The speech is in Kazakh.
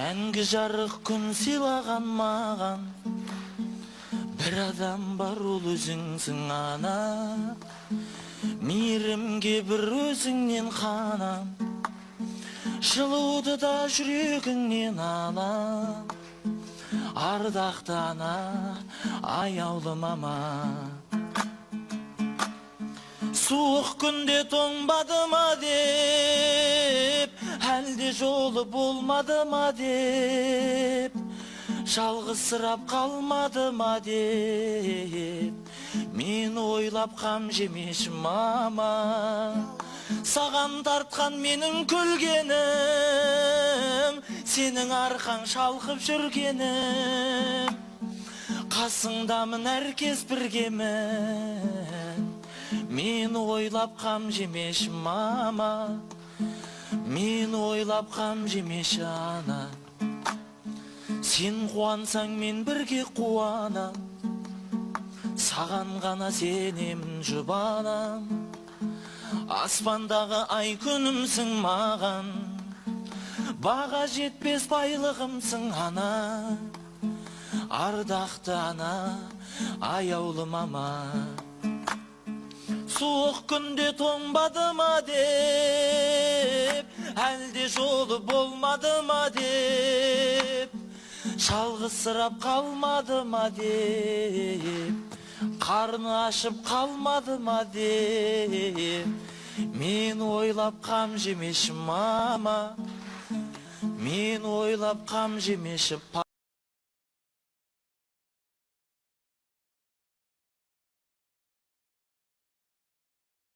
Мәңгі жарық күн сыйлаған маған бір адам бар, ол өзіңсің ана. Мейірімге бір өзіңнен қанам, жылуды да жүрегіңнен алам. Ардақты ана, аяулы мама. Суық күнде тоңбады ма деп, әлде жолы болмады ма деп, жалғызсырап қалмады ма деп, мен ойлап қам жемешім мама. Саған тартқан менің күлгенім, сенің арқаң шалқып жүргенім, қасыңдамын әркез біргемін. Мен ойлап қам жемешім мама, мен ойлап қам жемеші ана. Сен қуансаң мен бірге қуанам, саған ғана сенемін жұбанам. Аспандағы ай күнімсің маған, баға жетпес байлығымсың ана. Ардақты ана, аяулы мама. Суық күнде тоңбады ма деп, әлде жолы болмады ма деп, жалғызсырап қалмады ма деп, қарны ашып қалмады ма деп, мен ойлап қам жемеші мама, мен ойлап қам жемеші